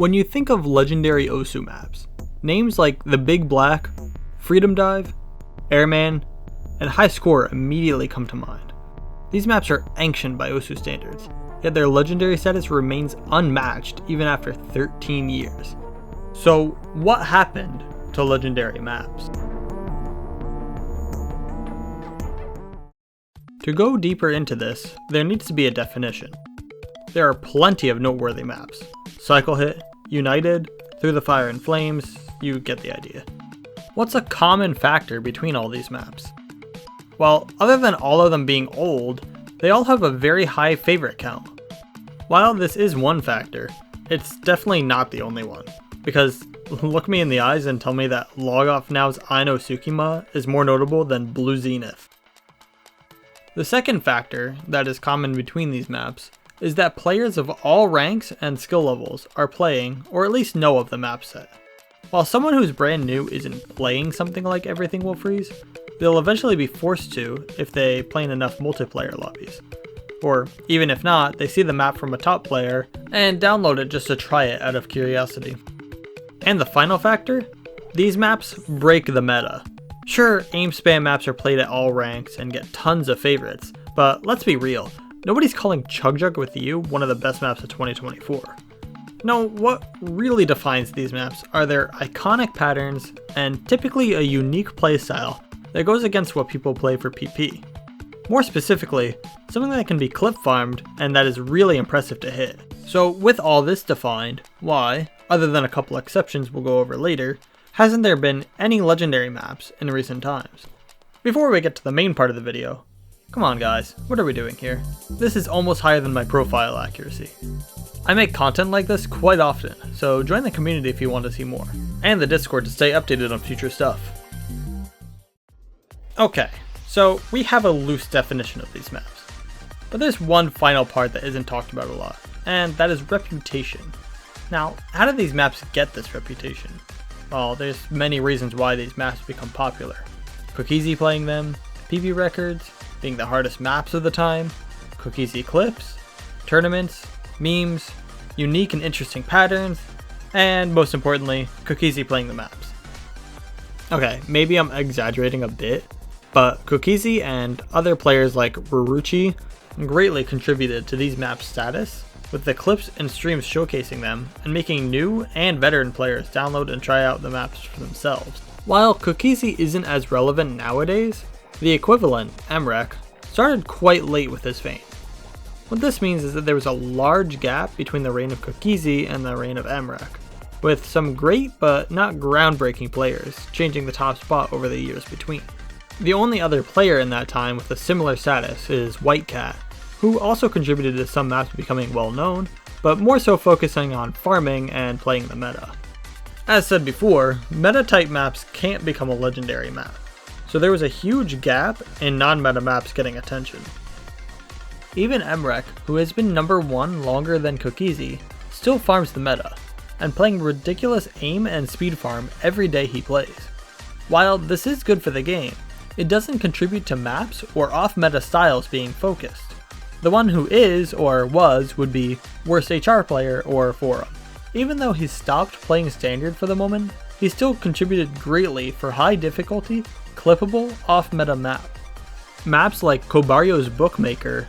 When you think of legendary Osu maps, names like the Big Black, Freedom Dive, Airman, and High Score immediately come to mind. These maps are ancient by Osu standards, yet their legendary status remains unmatched even after 13 years. So what happened to legendary maps? To go deeper into this, there needs to be a definition. There are plenty of noteworthy maps. Cycle Hit, United, Through the Fire and Flames, you get the idea. What's a common factor between all these maps? Well, other than all of them being old, they all have a very high favorite count. While this is one factor, it's definitely not the only one, because look me in the eyes and tell me that Log Off Now's Aino Tsukima is more notable than Blue Zenith. The second factor that is common between these maps is that players of all ranks and skill levels are playing, or at least know of the map set. While someone who's brand new isn't playing something like Everything Will Freeze, they'll eventually be forced to if they play in enough multiplayer lobbies. Or even if not, they see the map from a top player and download it just to try it out of curiosity. And the final factor? These maps break the meta. Sure, aim spam maps are played at all ranks and get tons of favorites, but let's be real, nobody's calling Chug Jug with You one of the best maps of 2024. No, what really defines these maps are their iconic patterns and typically a unique playstyle that goes against what people play for PP. More specifically, something that can be clip farmed and that is really impressive to hit. So with all this defined, why, other than a couple exceptions we'll go over later, hasn't there been any legendary maps in recent times? Before we get to the main part of the video, come on guys, what are we doing here? This is almost higher than my profile accuracy. I make content like this quite often, so join the community if you want to see more, and the Discord to stay updated on future stuff. Okay, so we have a loose definition of these maps, but there's one final part that isn't talked about a lot, and that is reputation. Now, how do these maps get this reputation? Well, there's many reasons why these maps become popular. Cookiezi playing them, PB records, being the hardest maps of the time, Cookiezi clips, tournaments, memes, unique and interesting patterns, and most importantly, Cookiezi playing the maps. Okay, maybe I'm exaggerating a bit, but Cookiezi and other players like Ruruchi greatly contributed to these maps' status, with the clips and streams showcasing them and making new and veteran players download and try out the maps for themselves. While Cookiezi isn't as relevant nowadays, the equivalent, MREC, started quite late with his fame. What this means is that there was a large gap between the reign of Cookiezi and the reign of MREC, with some great but not groundbreaking players changing the top spot over the years between. The only other player in that time with a similar status is White Cat, who also contributed to some maps becoming well known, but more so focusing on farming and playing the meta. As said before, meta type maps can't become a legendary map, so there was a huge gap in non-meta maps getting attention. Even MREC, who has been number 1 longer than Cookiezi, still farms the meta, and playing ridiculous aim and speed farm every day he plays. While this is good for the game, it doesn't contribute to maps or off-meta styles being focused. The one who is, or was, would be Worst HR Player or Forum. Even though he's stopped playing Standard for the moment, he still contributed greatly for high difficulty, clippable, off-meta map. Maps like Kobaryo's Bookmaker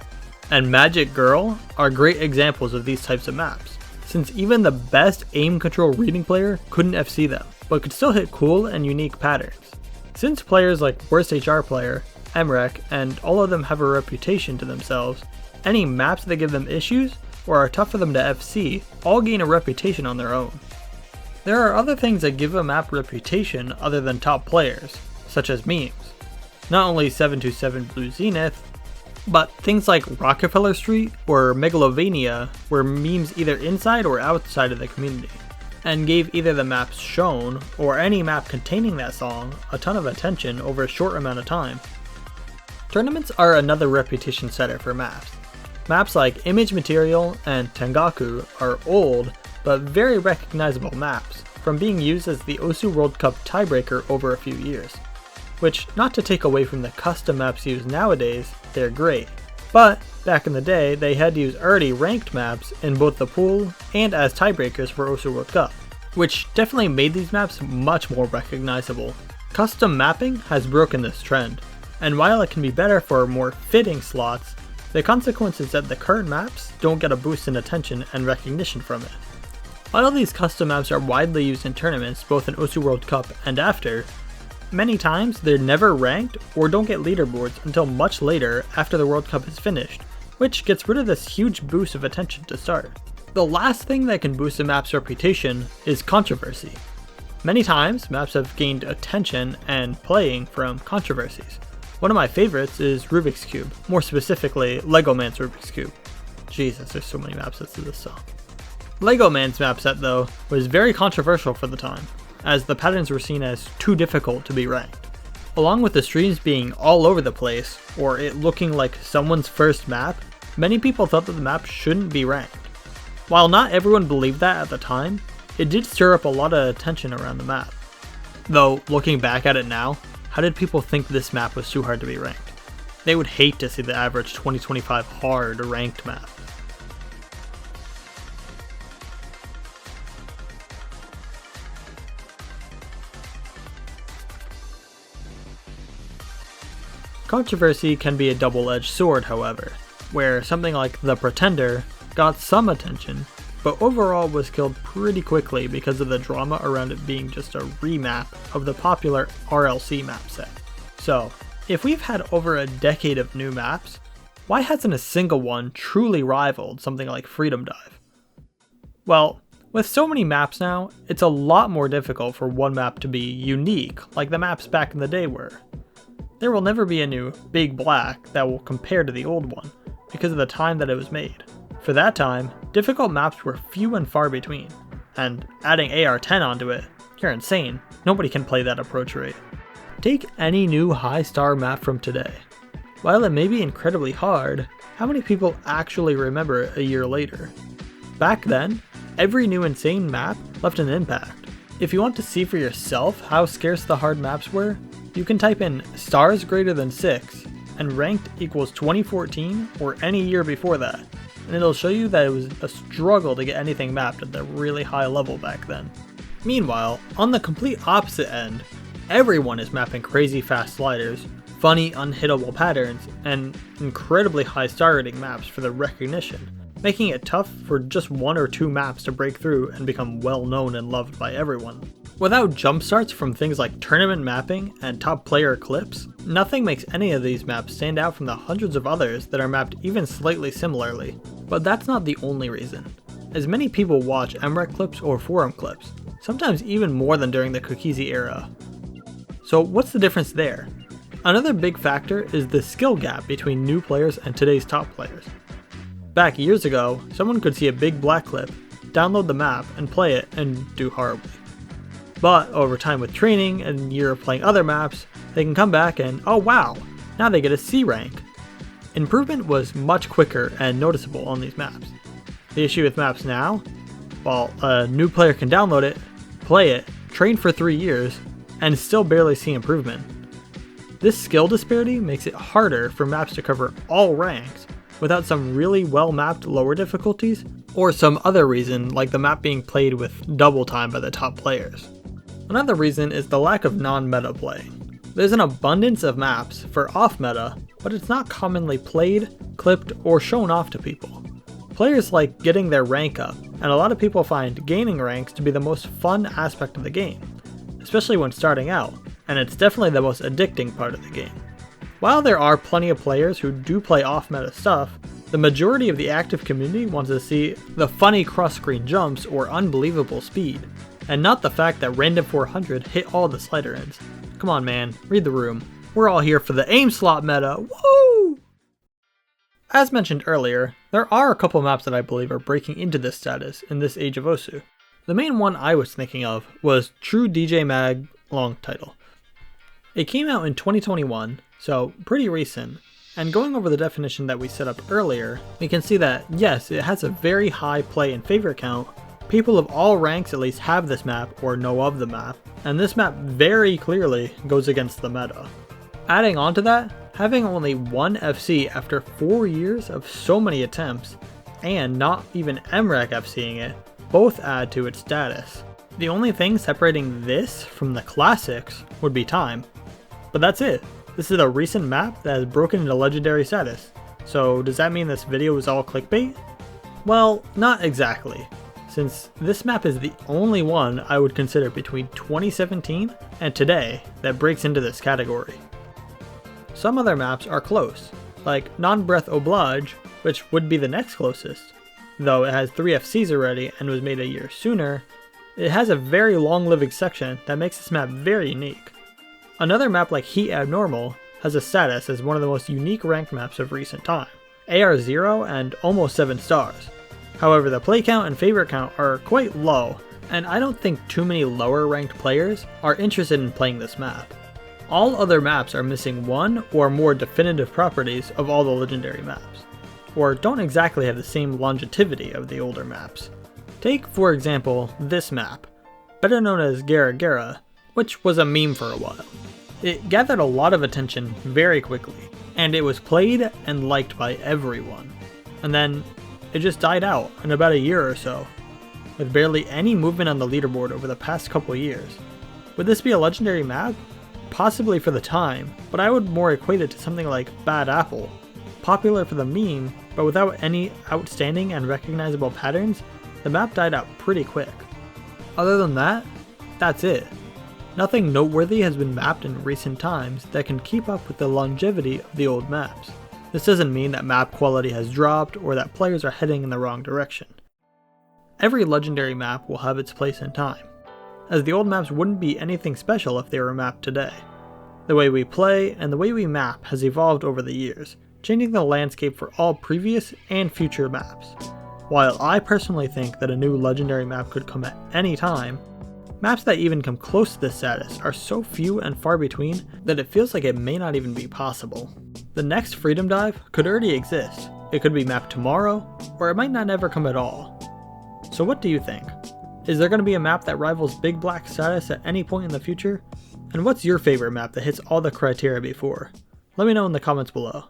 and Magic Girl are great examples of these types of maps, since even the best aim control reading player couldn't FC them, but could still hit cool and unique patterns. Since players like Worst HR Player, MREC, and all of them have a reputation to themselves, any maps that give them issues or are tough for them to FC all gain a reputation on their own. There are other things that give a map reputation other than top players, such as memes. Not only 727 Blue Zenith, but things like Rockefeller Street or Megalovania were memes either inside or outside of the community, and gave either the maps shown or any map containing that song a ton of attention over a short amount of time. Tournaments are another reputation setter for maps. Maps like Image Material and Tengaku are old but very recognizable maps from being used as the Osu World Cup tiebreaker over a few years. Which, not to take away from the custom maps used nowadays, they're great, but back in the day they had to use already ranked maps in both the pool and as tiebreakers for Osu World Cup, which definitely made these maps much more recognizable. Custom mapping has broken this trend, and while it can be better for more fitting slots, the consequence is that the current maps don't get a boost in attention and recognition from it. While these custom maps are widely used in tournaments both in Osu World Cup and after, many times they're never ranked or don't get leaderboards until much later after the World Cup is finished, which gets rid of this huge boost of attention to start. The last thing that can boost a map's reputation is controversy. Many times maps have gained attention and playing from controversies. One of my favorites is Rubik's Cube, more specifically Lego Man's Rubik's Cube. Jesus, there's so many map sets to this song. Lego Man's map set though was very controversial for the time, as the patterns were seen as too difficult to be ranked. Along with the streams being all over the place, or it looking like someone's first map, many people thought that the map shouldn't be ranked. While not everyone believed that at the time, it did stir up a lot of attention around the map. Though, looking back at it now, how did people think this map was too hard to be ranked? They would hate to see the average 2025 hard ranked map. Controversy can be a double-edged sword, however, where something like The Pretender got some attention, but overall was killed pretty quickly because of the drama around it being just a remap of the popular RLC map set. So, if we've had over a decade of new maps, why hasn't a single one truly rivaled something like Freedom Dive? Well, with so many maps now, it's a lot more difficult for one map to be unique like the maps back in the day were. There will never be a new Big Black that will compare to the old one, because of the time that it was made. For that time, difficult maps were few and far between, and adding AR-10 onto it, you're insane, nobody can play that approach rate. Take any new high star map from today. While it may be incredibly hard, how many people actually remember it a year later? Back then, every new insane map left an impact. If you want to see for yourself how scarce the hard maps were, you can type in stars greater than 6 and ranked equals 2014 or any year before that, and it'll show you that it was a struggle to get anything mapped at the really high level back then. Meanwhile, on the complete opposite end, everyone is mapping crazy fast sliders, funny unhittable patterns, and incredibly high star rating maps for the recognition, making it tough for just one or two maps to break through and become well known and loved by everyone. Without jumpstarts from things like tournament mapping and top player clips, nothing makes any of these maps stand out from the hundreds of others that are mapped even slightly similarly. But that's not the only reason, as many people watch MREC clips or forum clips, sometimes even more than during the Cookiezi era. So what's the difference there? Another big factor is the skill gap between new players and today's top players. Back years ago, someone could see a Big Black clip, download the map, and play it and do horribly. But over time with training and a year of playing other maps, they can come back and, oh wow, now they get a C rank. Improvement was much quicker and noticeable on these maps. The issue with maps now? Well, a new player can download it, play it, train for 3 years, and still barely see improvement. This skill disparity makes it harder for maps to cover all ranks without some really well mapped lower difficulties, or some other reason like the map being played with double time by the top players. Another reason is the lack of non-meta play. There's an abundance of maps for off-meta, but it's not commonly played, clipped, or shown off to people. Players like getting their rank up, and a lot of people find gaining ranks to be the most fun aspect of the game, especially when starting out, and it's definitely the most addicting part of the game. While there are plenty of players who do play off-meta stuff, the majority of the active community wants to see the funny cross-screen jumps or unbelievable speed, and not the fact that random 400 hit all the slider ends. Come on man, read the room. We're all here for the aim slot meta, woo! As mentioned earlier, there are a couple maps that I believe are breaking into this status in this age of Osu. The main one I was thinking of was True DJ Mag long title. It came out in 2021, so pretty recent, and going over the definition that we set up earlier, we can see that yes, it has a very high play and favorite count. People of all ranks at least have this map or know of the map, and this map very clearly goes against the meta. Adding on to that, Having only one FC after 4 years of so many attempts, and not even MREC FCing it, both add to its status. The only thing separating this from the classics would be time. But that's it. This is a recent map that has broken into legendary status. So does that mean this video was all clickbait? Well, not exactly, since this map is the only one I would consider between 2017 and today that breaks into this category. Some other maps are close, like Non-Breath Oblige, which would be the next closest. Though it has 3 FCs already and was made a year sooner, it has a very long-living section that makes this map very unique. Another map like Heat Abnormal has a status as one of the most unique ranked maps of recent time, AR0 and almost 7 stars. However, the play count and favorite count are quite low, and I don't think too many lower ranked players are interested in playing this map. All other maps are missing one or more definitive properties of all the legendary maps, or don't exactly have the same longevity of the older maps. Take, for example, this map, better known as Gara Gara, which was a meme for a while. It gathered a lot of attention very quickly, and it was played and liked by everyone. And then it just died out in about a year or so, with barely any movement on the leaderboard over the past couple years. Would this be a legendary map? Possibly for the time, but I would more equate it to something like Bad Apple. Popular for the meme, but without any outstanding and recognizable patterns, the map died out pretty quick. Other than that, that's it. Nothing noteworthy has been mapped in recent times that can keep up with the longevity of the old maps. This doesn't mean that map quality has dropped or that players are heading in the wrong direction. Every legendary map will have its place in time, as the old maps wouldn't be anything special if they were mapped today. The way we play and the way we map has evolved over the years, changing the landscape for all previous and future maps. While I personally think that a new legendary map could come at any time, maps that even come close to this status are so few and far between that it feels like it may not even be possible. The next Freedom Dive could already exist, it could be mapped tomorrow, or it might not ever come at all. So what do you think? Is there going to be a map that rivals Big Black status at any point in the future? And what's your favorite map that hits all the criteria before? Let me know in the comments below.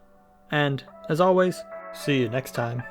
And, as always, see you next time.